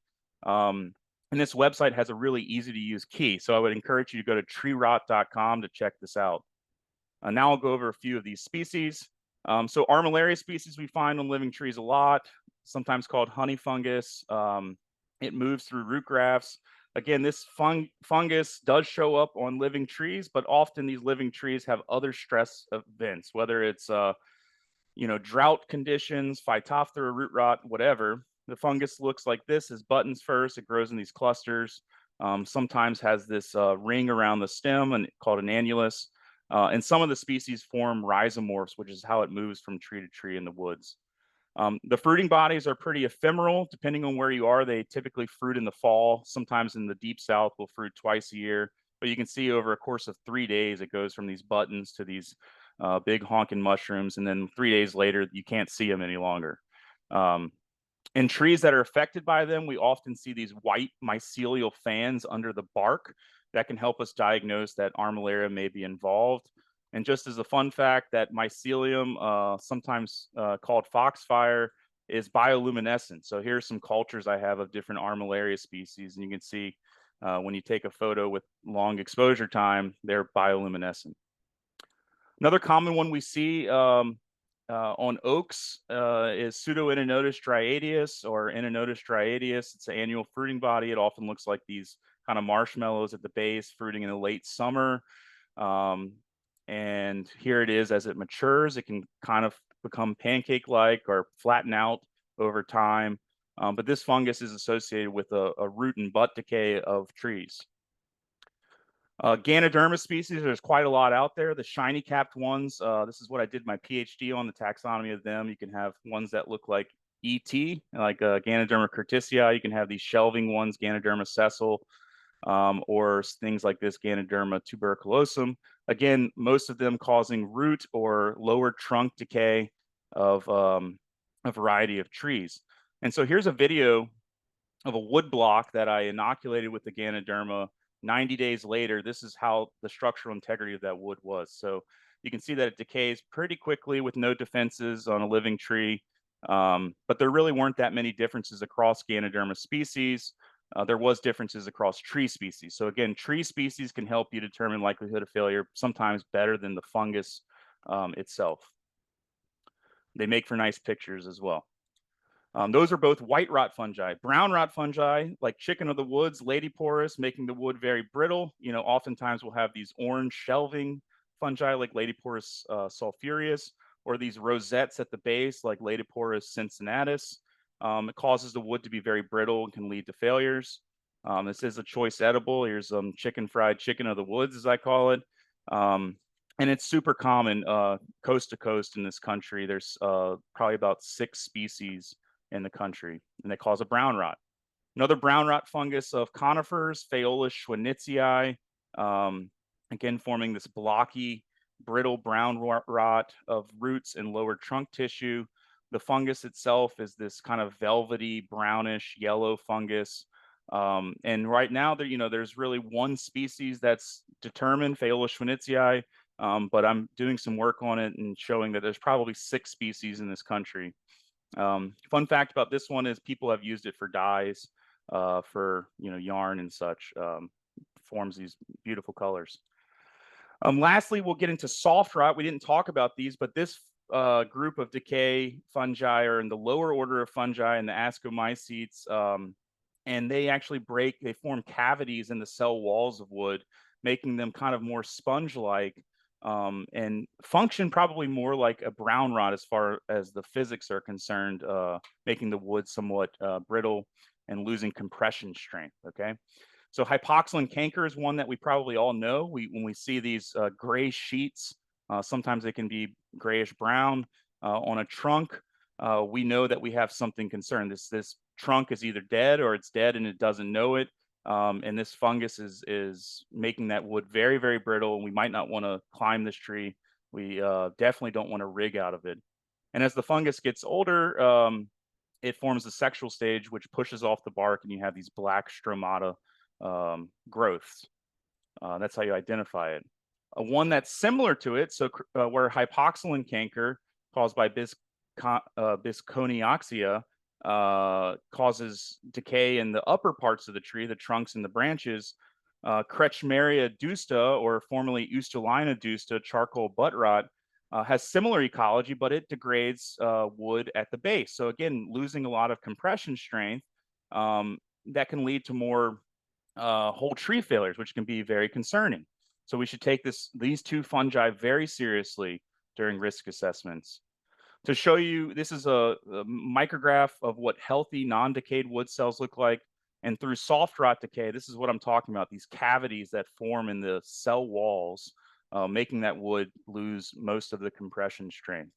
And this website has a really easy to use key. So I would encourage you to go to treerot.com to check this out. Now I'll go over a few of these species. So armillaria species we find on living trees a lot, sometimes called honey fungus. It moves through root grafts. Again, this fungus does show up on living trees, but often these living trees have other stress events, whether it's drought conditions, Phytophthora root rot, whatever. The fungus looks like this, as buttons first. It grows in these clusters. Sometimes has this ring around the stem and called an annulus. And some of the species form rhizomorphs, which is how it moves from tree to tree in the woods. The fruiting bodies are pretty ephemeral. Depending on where you are, they typically fruit in the fall. Sometimes in the deep south, will fruit twice a year. But you can see over a course of 3 days, it goes from these buttons to these big honking mushrooms. And then 3 days later, you can't see them any longer. In trees that are affected by them, we often see these white mycelial fans under the bark that can help us diagnose that armillaria may be involved. And just as a fun fact, that mycelium, sometimes called foxfire, is bioluminescent. So here's some cultures I have of different armillaria species, and you can see when you take a photo with long exposure time, they're bioluminescent. Another common one we see on oaks is Pseudoinonotus striatus or Inonotus striatus. It's an annual fruiting body. It often looks like these kind of marshmallows at the base, fruiting in the late summer. And And here it is as it matures. It can kind of become pancake-like or flatten out over time. But this fungus is associated with a root and butt decay of trees. Ganoderma species, there's quite a lot out there. The shiny capped ones, this is what I did my PhD on, the taxonomy of them. You can have ones that look like ET, like Ganoderma curticii. You can have these shelving ones, Ganoderma sessile, or things like this, Ganoderma tuberculosum. Again, most of them causing root or lower trunk decay of a variety of trees. And so here's a video of a wood block that I inoculated with the Ganoderma. 90 days later, this is how the structural integrity of that wood was. So you can see that it decays pretty quickly with no defenses on a living tree. But there really weren't that many differences across Ganoderma species. There was differences across tree species. So again, tree species can help you determine likelihood of failure, sometimes better than the fungus itself. They make for nice pictures as well. Those are both white rot fungi. Brown rot fungi, like chicken of the woods, Ladyporus, making the wood very brittle. You know, oftentimes we'll have these orange shelving fungi like Ladyporus sulphureus, or these rosettes at the base like Ladyporus cincinnatus. It causes the wood to be very brittle and can lead to failures. This is a choice edible. Here's fried chicken of the woods, as I call it. And it's super common coast to coast in this country. There's probably about 6 species in the country, and they cause a brown rot. Another brown rot fungus of conifers, Phaeolus schwannitzii, again forming this blocky, brittle brown rot of roots and lower trunk tissue. The fungus itself is this kind of velvety, brownish, yellow fungus. And right now, there's really one species that's determined, Phaeolus schwannitzii, but I'm doing some work on it and showing that there's probably 6 species in this country. Fun fact about this one is people have used it for dyes, for yarn and such. Forms these beautiful colors. Lastly, we'll get into soft rot. We didn't talk about these, but this group of decay fungi are in the lower order of fungi in the ascomycetes, and they actually they form cavities in the cell walls of wood, making them kind of more sponge-like. And function probably more like a brown rot as far as the physics are concerned, making the wood somewhat brittle and losing compression strength. Okay, so hypoxylon canker is one that we probably all know. When we see these gray sheets, sometimes they can be grayish brown on a trunk. We know that we have something concerned. This trunk is either dead or it's dead and it doesn't know it. And this fungus is making that wood very, very brittle, and we might not want to climb this tree. We definitely don't want to rig out of it. And as the fungus gets older, it forms a sexual stage, which pushes off the bark, and you have these black stromata growths. That's how you identify it. One that's similar to it, so where hypoxylon canker, caused by bisconioxia, causes decay in the upper parts of the tree, the trunks and the branches. Kretschmeria dusta, or formerly Ustulina dusta, charcoal butt rot, has similar ecology, but it degrades wood at the base. So again, losing a lot of compression strength, that can lead to more whole tree failures, which can be very concerning. So we should take these 2 fungi very seriously during risk assessments. To show you, this is a micrograph of what healthy non-decayed wood cells look like. And through soft rot decay, this is what I'm talking about, these cavities that form in the cell walls, making that wood lose most of the compression strength.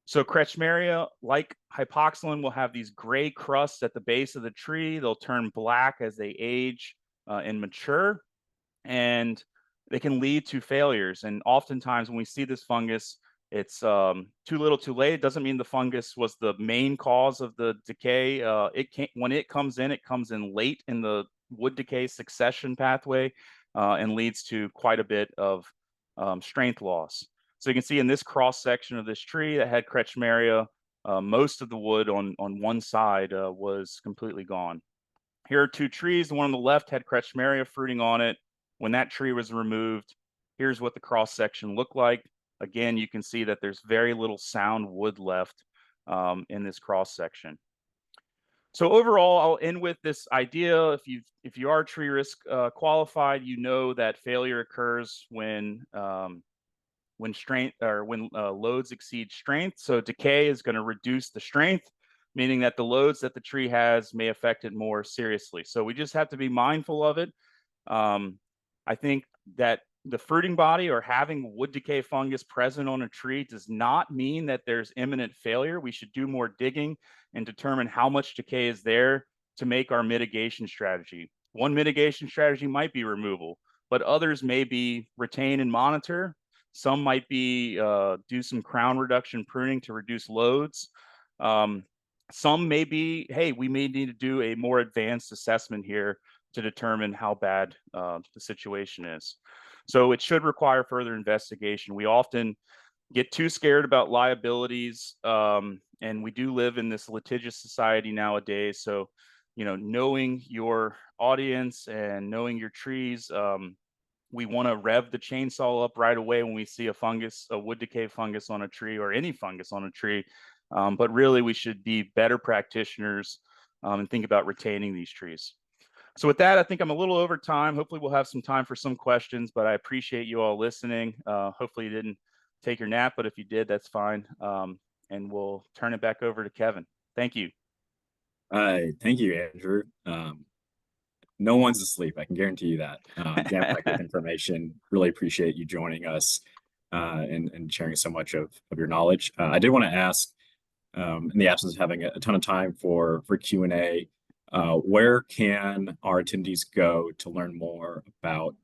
So Kretschmeria, like hypoxylon, will have these gray crusts at the base of the tree. They'll turn black as they age and mature, and they can lead to failures. And oftentimes when we see this fungus, it's too little too late. It doesn't mean the fungus was the main cause of the decay. When it comes in late in the wood decay succession pathway, and leads to quite a bit of strength loss. So you can see in this cross section of this tree that had Kretschmeria, most of the wood on one side was completely gone. Here are 2 trees. The one on the left had Kretschmeria fruiting on it. When that tree was removed, here's what the cross section looked like. Again, you can see that there's very little sound wood left in this cross section. So overall, I'll end with this idea. If you are tree risk qualified, you know that failure occurs when when loads exceed strength. So decay is going to reduce the strength, meaning that the loads that the tree has may affect it more seriously. So we just have to be mindful of it. I think that the fruiting body or having wood decay fungus present on a tree does not mean that there's imminent failure. We should do more digging and determine how much decay is there to make our mitigation strategy. One mitigation strategy might be removal, but others may be retain and monitor. Some might be do some crown reduction pruning to reduce loads. Some may be, hey, we may need to do a more advanced assessment here to determine how bad the situation is. So it should require further investigation. We often get too scared about liabilities, and we do live in this litigious society nowadays. So, knowing your audience and knowing your trees, we want to rev the chainsaw up right away when we see a wood decay fungus on a tree or any fungus on a tree. But really, we should be better practitioners and think about retaining these trees. So with that, I think I'm a little over time. Hopefully we'll have some time for some questions, but I appreciate you all listening. Hopefully you didn't take your nap, but if you did, that's fine. And we'll turn it back over to Kevin. Thank you. Thank you, Andrew. No one's asleep, I can guarantee you that. Jam-packed with information. Really appreciate you joining us and sharing so much of your knowledge. I did want to ask, in the absence of having a ton of time for Q&A, where can our attendees go to learn more about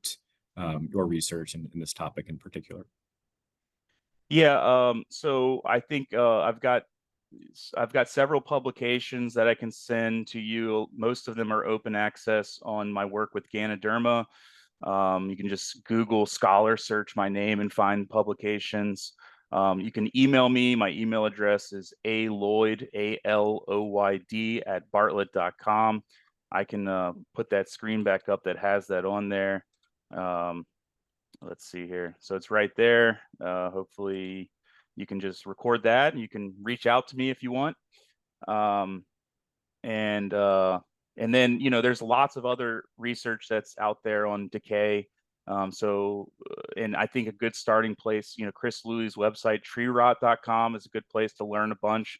your research in this topic in particular? Yeah, so I think I've got several publications that I can send to you. Most of them are open access on my work with Ganoderma. You can just Google scholar search my name and find publications. You can email me. My email address is aloyd, ALOYD @bartlett.com. I can put that screen back up that has that on there. Let's see here. So it's right there. Hopefully you can just record that. You can reach out to me if you want. And then, there's lots of other research that's out there on decay. And I think a good starting place, Chris Louie's website, treerot.com, is a good place to learn a bunch.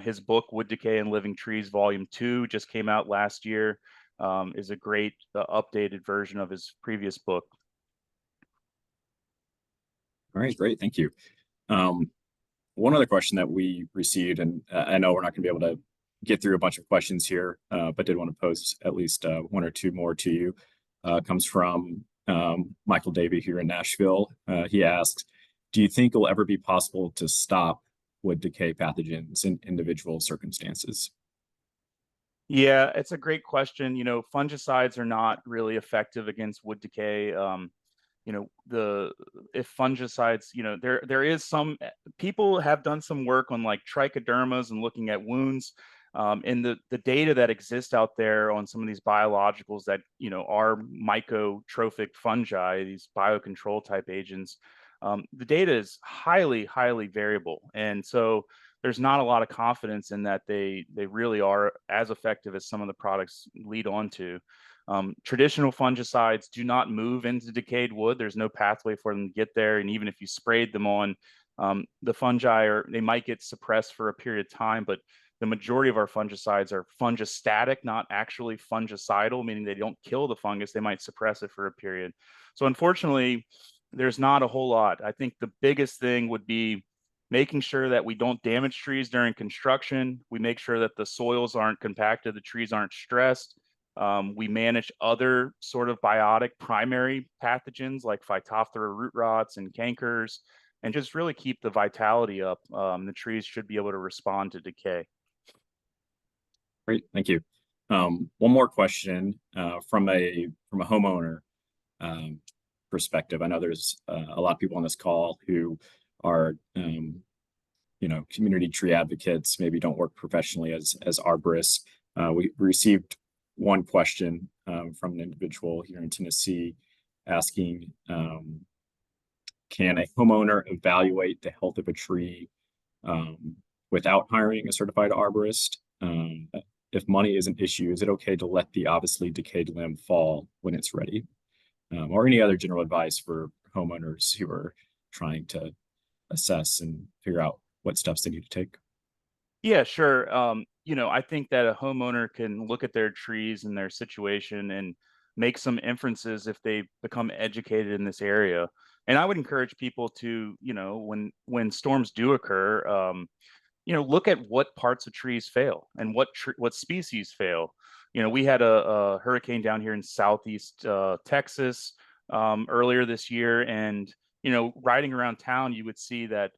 His book, Wood Decay and Living Trees, Volume 2, just came out last year, is a great updated version of his previous book. All right, great, thank you. One other question that we received, and I know we're not going to be able to get through a bunch of questions here, but did want to pose at least one or two more to you, comes from Michael Davey here in Nashville. He asks, do you think it will ever be possible to stop wood decay pathogens in individual circumstances? Yeah, it's a great question. Fungicides are not really effective against wood decay. If fungicides, there is some people have done some work on like trichodermas and looking at wounds. And the data that exists out there on some of these biologicals that are mycotrophic fungi, these biocontrol type agents, the data is highly variable, and so there's not a lot of confidence in that they really are as effective as some of the products lead on to. Traditional fungicides do not move into decayed wood. There's no pathway for them to get there, and even if you sprayed them on, the fungi they might get suppressed for a period of time, but the majority of our fungicides are fungistatic, not actually fungicidal, meaning they don't kill the fungus. They might suppress it for a period. So unfortunately, there's not a whole lot. I think the biggest thing would be making sure that we don't damage trees during construction. We make sure that the soils aren't compacted, the trees aren't stressed. We manage other sort of biotic primary pathogens like Phytophthora root rots and cankers, and just really keep the vitality up. The trees should be able to respond to decay. Great, thank you. One more question from a homeowner perspective. I know there's a lot of people on this call who are community tree advocates, maybe don't work professionally as arborists. We received one question from an individual here in Tennessee asking, can a homeowner evaluate the health of a tree without hiring a certified arborist? If money is an issue, is it okay to let the obviously decayed limb fall when it's ready? Or any other general advice for homeowners who are trying to assess and figure out what steps they need to take. Yeah, sure. I think that a homeowner can look at their trees and their situation and make some inferences if they become educated in this area. And I would encourage people to, when storms do occur, look at what parts of trees fail and what species fail. We had a hurricane down here in southeast Texas earlier this year, and riding around town, you would see that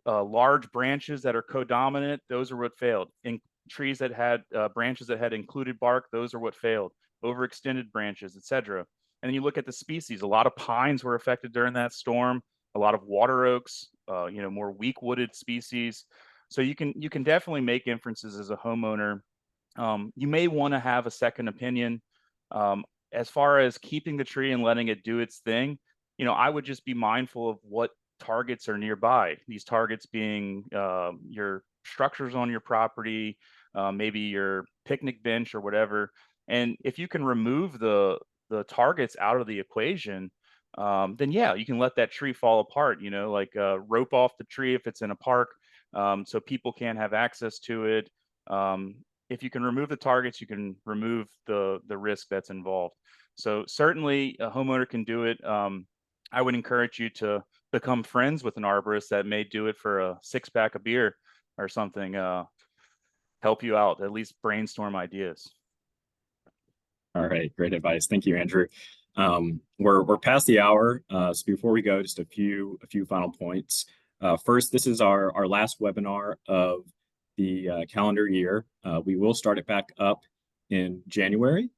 large branches that are codominant, those are what failed. In trees that had branches that had included bark, those are what failed. Overextended branches, etc. And then you look at the species. A lot of pines were affected during that storm. A lot of water oaks, more weak wooded species. So you can definitely make inferences as a homeowner. You may want to have a second opinion. As far as keeping the tree and letting it do its thing, I would just be mindful of what targets are nearby. These targets being your structures on your property, maybe your picnic bench or whatever. And if you can remove the targets out of the equation, then yeah, you can let that tree fall apart. Like rope off the tree if it's in a park, so people can't have access to it. If you can remove the targets, you can remove the risk that's involved. So certainly a homeowner can do it. I would encourage you to become friends with an arborist that may do it for a 6-pack of beer or something. Help you out, at least brainstorm ideas. All right, great advice. Thank you, Andrew. We're past the hour, so before we go, just a few final points. First, this is our last webinar of the calendar year. We will start it back up in January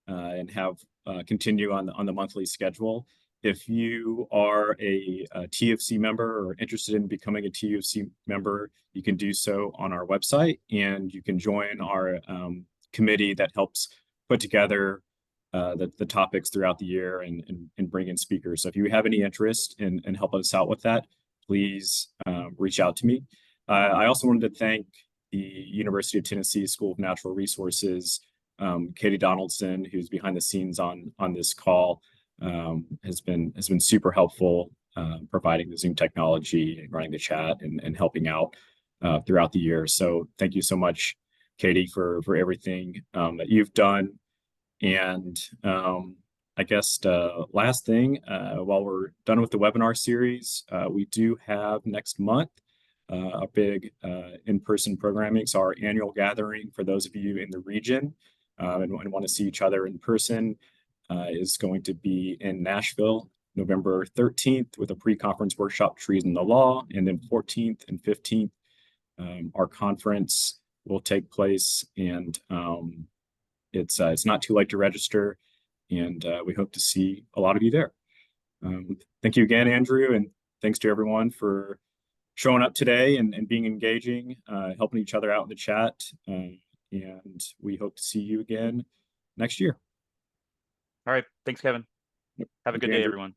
and have continue on the monthly schedule. If you are a TFC member or interested in becoming a TFC member, you can do so on our website, and you can join our committee that helps put together the topics throughout the year and bring in speakers. So if you have any interest in helping us out with that, please reach out to me. I also wanted to thank the University of Tennessee School of Natural Resources. Katie Donaldson, who's behind the scenes on this call, has been super helpful, providing the Zoom technology and running the chat and helping out throughout the year. So thank you so much, Katie, for everything that you've done. And I guess last thing, while we're done with the webinar series, we do have next month a big in-person programming. So our annual gathering for those of you in the region and want to see each other in person is going to be in Nashville, November 13th, with a pre-conference workshop, Trees and the Law, and then 14th and 15th, our conference will take place, and it's not too late to register, and we hope to see a lot of you there. Thank you again, Andrew, and thanks to everyone for showing up today and being engaging, helping each other out in the chat, and we hope to see you again next year. All right. Thanks, Kevin. Have a good day, everyone.